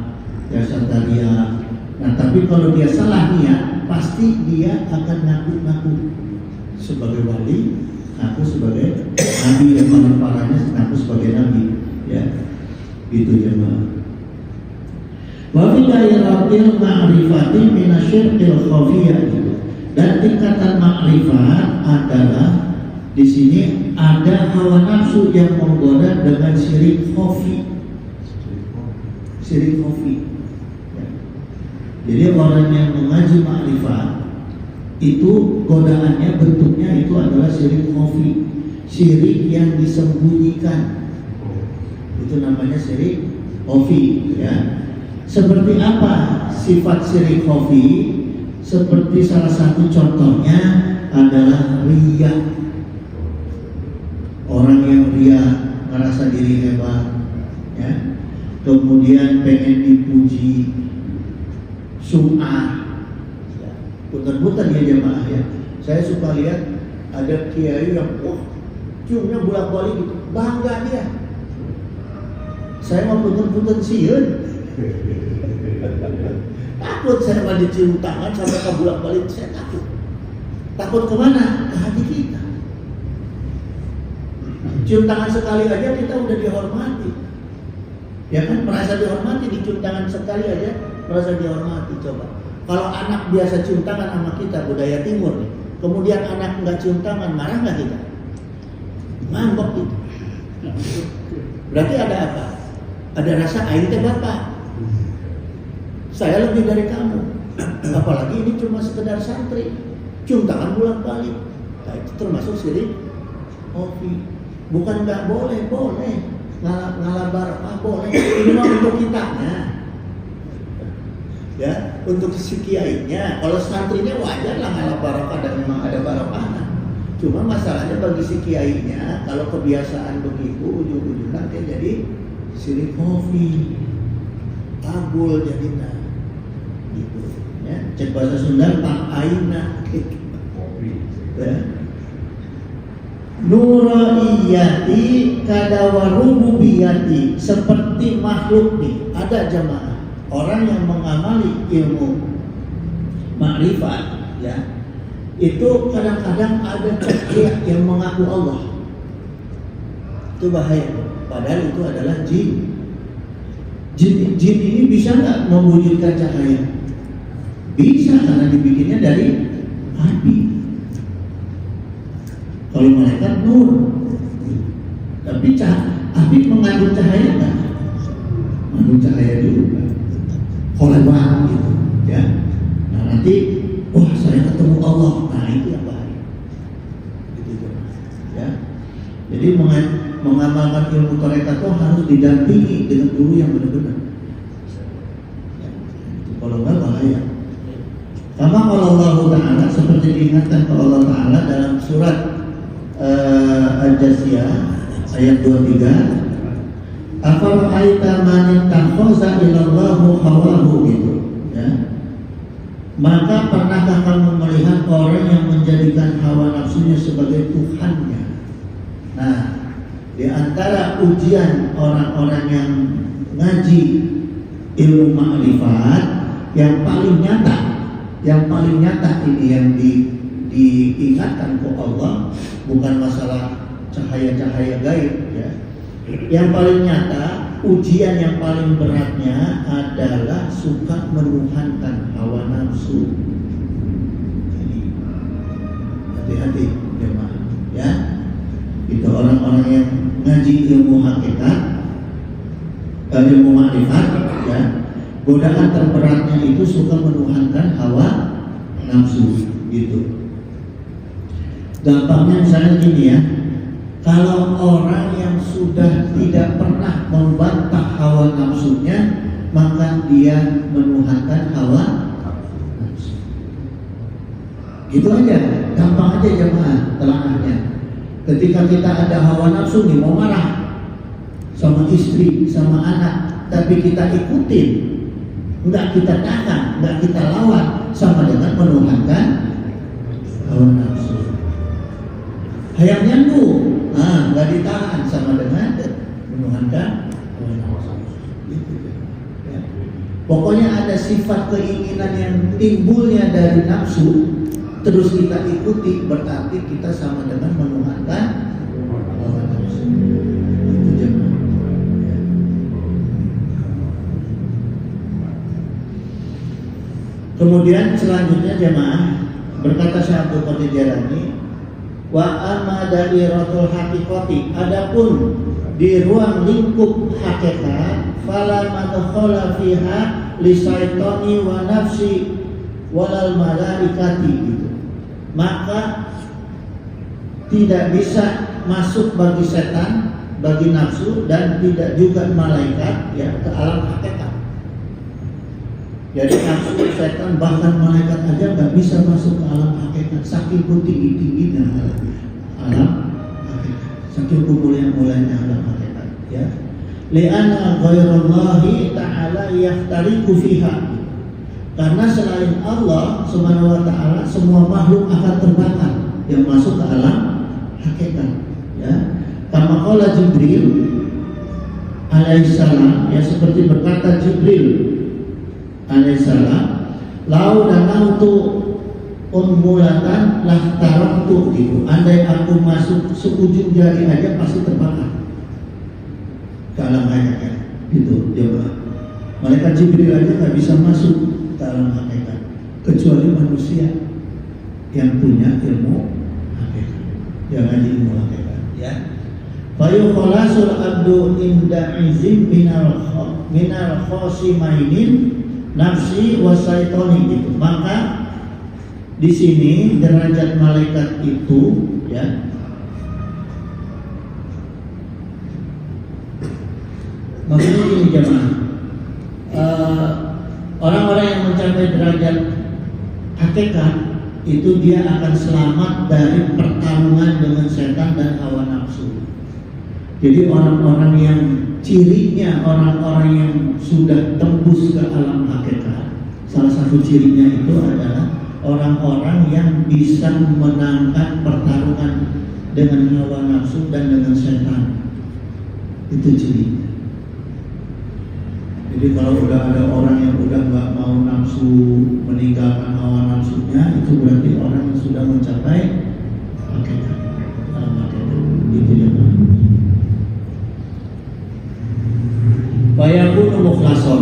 Jasatariyah. Nah tapi kalau dia salah niat, pasti dia akan ngaku-ngaku sebagai wali, aku sebagai nabi, yang parahnya aku sebagai nabi ya, gitu jemaah. Wa fi dairatil ma'rifati minasyirkil khafiyah, dan tingkatan makrifat adalah di sini ada hawa nafsu yang menggoda dengan syirik khafi. Syirik khafi ya. Jadi orang yang mengaji makrifat itu godaannya bentuknya itu adalah syirik khafi, syirik yang disembunyikan, itu namanya syirik khafi ya. Seperti apa sifat syirik khafi? Seperti salah satu contohnya adalah riya. Orang yang riya merasa diri hebat ya, kemudian pengen dipuji, sum'ah. Putar-putar ya jemaah ya. Saya suka lihat ada kiai yang ciumnya bolak-balik gitu, bangga dia. Saya mau putar-putar sieun. Takut saya mau dicium tangan sampai ke bolak-balik, saya takut. Takut kemana? Ke hati kita. Cium tangan sekali aja kita udah dihormati. Ya kan, merasa dihormati, dicium tangan sekali aja merasa dihormati. Coba kalau anak biasa cium tangan sama kita, budaya timur nih, kemudian anak nggak cium tangan, marah nggak kita? Ngambek gitu. Berarti ada apa? Ada rasa aing teh bapak, saya lebih dari kamu. Apalagi ini cuma sekedar santri, cium tangan bolak-balik. Nah, itu termasuk syirik khafi. Bukan nggak boleh, boleh ngalah barokah boleh. Ini mah untuk kitanya. Ya, untuk si kiainya. Kalau santrinya wajar lah ngalah barokah dan memang ada barokah. Cuma masalahnya bagi si kiainya, kalau kebiasaan begitu ujung-ujungnya dia jadi syirik khafi, tabul jadinya. Gitu. Ya, cek bahasa Sunda tak aina. Ya. Nuraiyati kadawarububiyati, seperti makhluk nih. Ada jamaah orang yang mengamali ilmu makrifat ya, itu kadang-kadang ada cahaya yang mengaku Allah. Itu bahaya, padahal itu adalah jin. Jin ini bisa nggak mewujudkan cahaya? Bisa, karena dibikinnya dari api. Kalau malaikat nur, tapi api mengandung cahaya nggak? Mengandung cahaya juga. Koleban gitu, ya. Nah nanti, wah saya ketemu Allah. Nah itu yang bahaya. Gitu ya. Jadi mengamalkan ilmu tarekat itu harus didampingi dengan guru yang benar-benar. Ya, kalau nggak bahaya. Sama kalau Allah Ta'ala, seperti diingatkan oleh Allah Ta'ala dalam surat Al-Jathiyah ayat 23. Afara'aita man ittakhadha ilallahu hawahu gitu ya. Maka pernahkah kamu melihat orang yang menjadikan hawa nafsunya sebagai Tuhannya? Nah, di antara ujian orang-orang yang ngaji ilmu ma'rifat yang paling nyata ini yang diingatkan ke Allah, bukan masalah cahaya-cahaya gaib ya. Yang paling nyata, ujian yang paling beratnya adalah suka menuhankan hawa nafsu. Jadi hati-hati jemaah ya. Itu orang-orang yang ngaji ilmu hakikat, ilmu ma'rifat ya. Godaan terberatnya itu suka menuhankan hawa nafsu gitu. Gampangnya misalnya gini ya, kalau orang yang sudah tidak pernah membantah hawa nafsunya, maka dia menuhankan hawa nafsu. Itu aja, gampang aja jemaah telahnya. Ketika kita ada hawa nafsu nih, mau marah sama istri, sama anak, tapi kita ikutin, enggak kita tahan, enggak kita lawan, sama dengan menuhankan hawa nafsu. Hayang nyandu, enggak ditahan, sama dengan menuhankan hawa nafsu. Gitu, ya. Pokoknya ada sifat keinginan yang timbulnya dari nafsu, terus kita ikuti, berarti kita sama dengan menuhankan hawa nafsu. Itu jemaah. Kemudian selanjutnya jemaah berkata Syekh Abdul Qadir Jailani, wa amma dairatul haqiqati, adapun di ruang lingkup hakikat, fala madkhala fiha li syaitani wa nafsi walal malaikati gitu. Maka tidak bisa masuk bagi setan, bagi nafsu, dan tidak juga malaikat ya ke alam hakikat. Jadi nafsu, setan, bahkan malaikat aja nggak bisa masuk ke alam hakikat, saking tingginya alam hakikat, saking mulianya alam hakikat ya. Li'anna ghairallahi ta'ala yahtariku fiha, karena selain Allah Subhanahu wa ta'ala semua makhluk akan terbakar yang masuk ke alam hakikat ya. Kama qala Jibril alaihissalam, ya seperti berkata Jibril alaihissalam, lau danautu unmulatan lah taraktu gitu. Andai aku masuk seujung jari aja pasti terbakar ke alam hakikat gitu. Coba malaikat Jibril aja nggak bisa masuk ke alam hakikat kecuali manusia yang punya ilmu hakikat, yang ngaji ilmu hakikat ya. Fayu khalasul abdu inda izim minal khosimainin nafsi wasaitoni gitu. Maka di sini derajat malaikat itu ya, maksudnya ini jemaah, orang-orang yang mencapai derajat hakikat itu dia akan selamat dari pertarungan dengan setan dan hawa nafsu. Jadi orang-orang yang cirinya, orang-orang yang sudah tembus ke alam hakikat, salah satu cirinya itu adalah orang-orang yang bisa memenangkan pertarungan dengan hawa nafsu dan dengan setan. Itu cirinya. Jadi kalau udah ada orang yang udah nggak mau nafsu, meninggalkan hawa nafsunya, itu berarti orang yang sudah mencapai hakikat, alam hakikat. Itu yang fayakunu mukhlason,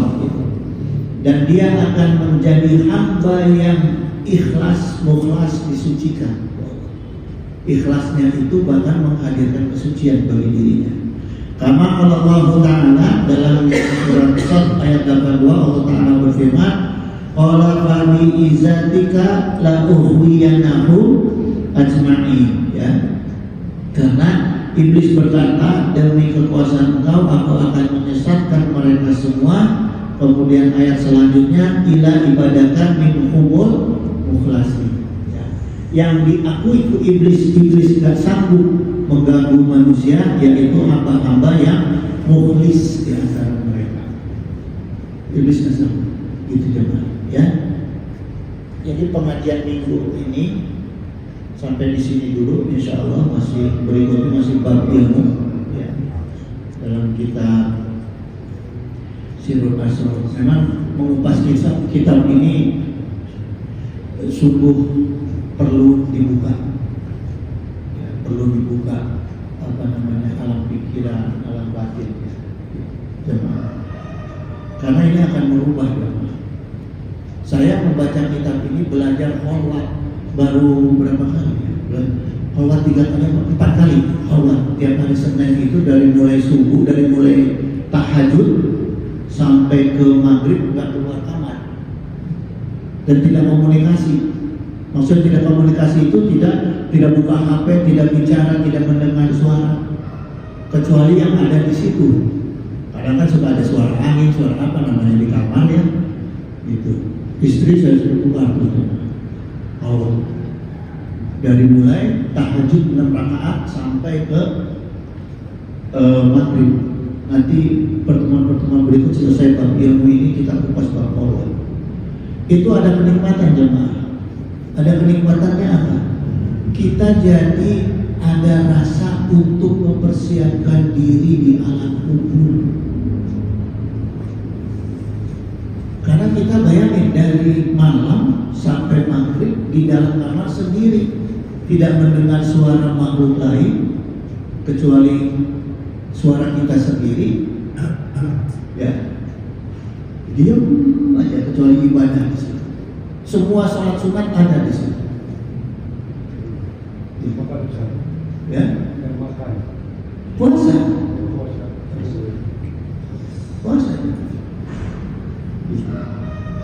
dan dia akan menjadi hamba yang ikhlas, mukhlas, disucikan. Ikhlasnya itu bahkan menghadirkan kesucian bagi dirinya. Kama Allah Ta'ala dalam surat Sad ayat 82, Allah Ta'ala berfirman, qala fa bi izzatika la ughwiyanahu ajma'in ya. Karena iblis berkata, demi kekuasaan engkau aku akan menyesatkan mereka semua. Kemudian ayat selanjutnya, ila ibadakan min humul mukhlasin ya. Yang diakui itu iblis gak sanggup mengganggu manusia, yaitu hamba-hamba yang mukhlis di antara mereka. Iblis sama itu jemaah ya. Jadi pengajian minggu ini sampai di sini dulu, insya Allah. Masih berikutnya masih bab ilmu ya, dalam kitab Sirrul Asrar. Memang mengupas kitab ini sungguh perlu dibuka ya, perlu dibuka alam pikiran, alam batin ya, jemaah. Karena ini akan merubah jemaah. Saya membaca kitab ini, belajar kholwat baru berapa kali ya? Kholwat 3 kali, 4 kali kholwat tiap hari Senin itu, dari mulai subuh, dari mulai tahajud sampai ke maghrib nggak keluar kamar dan tidak komunikasi. Maksud tidak komunikasi itu tidak buka HP, tidak bicara, tidak mendengar suara kecuali yang ada di situ. Kadang kan suka ada suara angin, suara apa namanya di kamar ya, gitu. Istri saya suruh keluar gitu. Oh, dari mulai tahajud 6 rakaat sampai ke maghrib. Nanti pertemuan-pertemuan berikut selesai bab ilmu ini kita kupas bab kholwat. Itu ada kenikmatan jemaah. Ada kenikmatannya apa? Kita jadi ada rasa untuk mempersiapkan diri di alam kubur. Karena kita bayangin dari malam sampai maghrib di dalam kamar sendiri, tidak mendengar suara makhluk lain kecuali suara kita sendiri, ya, diam aja kecuali ibadah di situ. Semua sholat sunat ada di situ. Ya, puasa.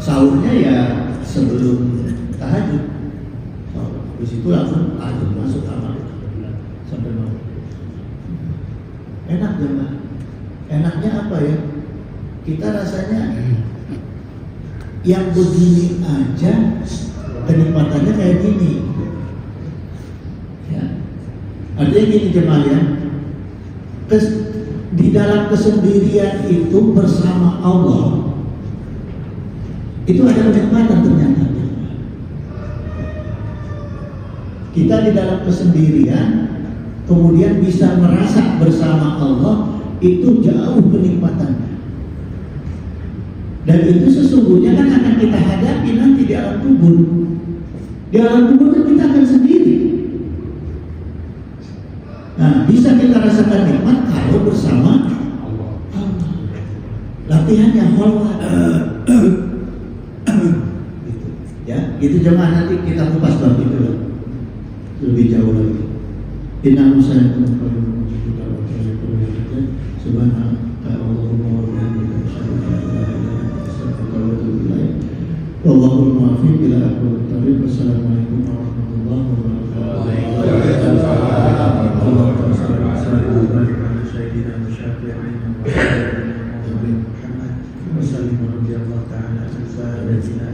Sahurnya ya sebelum tahajud. Di situ langsung tahajud, masuk kamar sampai malam. Enak jemaah. Enaknya apa ya? Kita rasanya yang begini aja kenikmatannya kayak gini. Ya. Artinya gini jemaah ya. Di dalam kesendirian itu bersama Allah itu ada kenikmatan ternyata. Kita di dalam kesendirian kemudian bisa merasa bersama Allah, itu jauh kenikmatannya. Dan itu sesungguhnya kan akan kita hadapi nanti di alam kubur. Di alam kubur kan kita akan sendiri. Nah, bisa kita rasakan nikmat kalau bersama Allah. Latihannya kholwat. Ya, itu jemaah, nanti kita kupas bab itu lebih jauh lagi. Inna musayyikum qalbun kita wa ta'ala subhanaka Allahumma wa bihamdika asyhadu an la ilaha illa anta astaghfiruka wa atubu ilaik. Wallahul muwaffiq ila aqwamit thoriq. Wassalamualaikum warahmatullahi wabarakatuh. Allahumma shalli wa barik ala sayyidina Musyafi'ina wa Muhammad wa sallim radhiyallahu ta'ala an sayyidina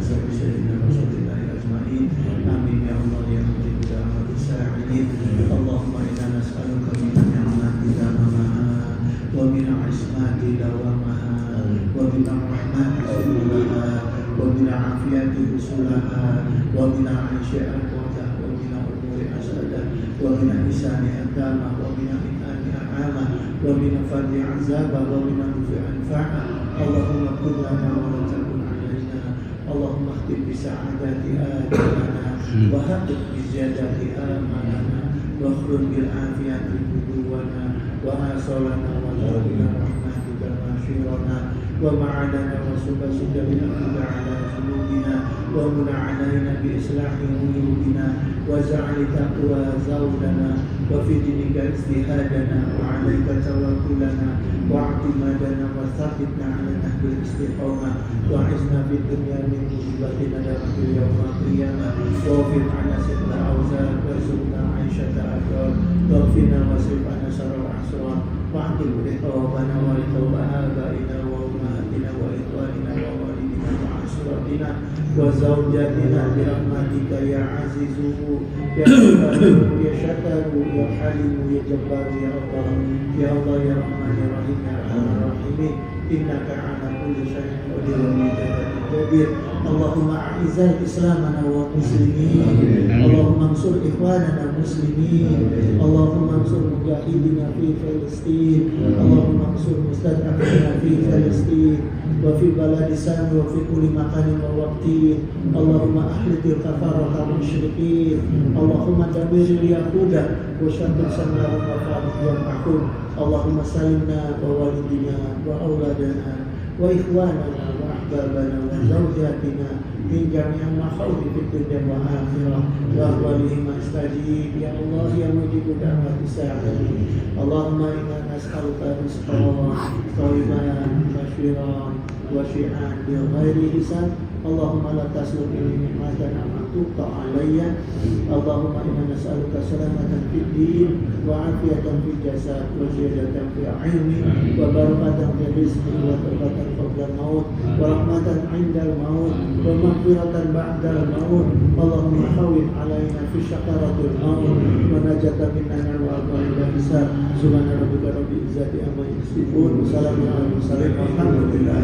Rasulillah ajma'in. Amin ya Allah ya Rabbi da'wati sa'idin. Allahumma inna nas'aluka min ni'matika mamaha wa min 'ismati dawamaha wa min rahmati subhanaha wa min 'afiyati usulaha wa min 'aishi al-qawdah wa min umuri asadah wa min ihsani adama wa min in'ani a'ama wa min fadli 'azaba wa min nufi anfa'a. Allahumma kun lana wa la takun 'alaina. Allahumma khtim bi sa'adati ajalana wa haqqq bi ziyadati amalana wa khrum bil afiyati buduwana wa asalana wa zawina rahmatika masyirana wa ma'adana wa subasika bil aqda ala zulubina wa muna alaina bi islahi uyubina wa za'ali taqwa zawdana wa fi dinika istihadana wa alaika tawakkulana wa a'timadana wa thabitna ala nahbil istiqamah wa izna fid dunya min musibatina dafatil yawma qiyamah wa fi ala sitna awzar wa subna aisyata akbar wa fina wa sifana sarar asrar wa aqil biqawabana wa litawba abaina wa ummahatina wa ikhwanina wa walidina wa asuratina wa وزوجاتنا برحمتك يا عزيز يا جبار يا شكر يا حليم يا جبار يا الله يا الله يا رحمن يا رحيم يا ارحم الراحمين انك على كل شيء قدير وبذلك قدير. اللهم اعز اسلامنا والمسلمين اللهم انصر اخواننا المسلمين اللهم انصر مجاهدنا في فلسطين اللهم انصر مستضعفين في فلسطين وفي بلد الشام وفي كل مكان ووقت. اللهم احرق الكفرة المشركين اللهم دمر اليهود وشتت شملهم وفارق جمعهم. اللهم سلمنا ووالدنا واولادنا واخواننا واحبابنا وزوجاتنا من جميع المخاوف في الدنيا والاخره واهوالهم استجيب يا الله يا مجيب دعوات الساعدين. اللهم انا نسالك رزقا طيبا بشيرا وشيئا بغير حساب. اللهم لا تسلكني نعمة أنعمت علي. اللهم إنا نسألك سلامة في الدين وعافية في الجسد وزيادة في العلم وبركة في الرزق وتوبة قبل الموت ورحمة عند الموت ومغفرة بعد الموت. اللهم هون علينا في شقرة الموت ونجاة من النار وأبواب الحساب. سبحان ربك رب العزة عما يصفون وسلام على المرسلين والحمد لله.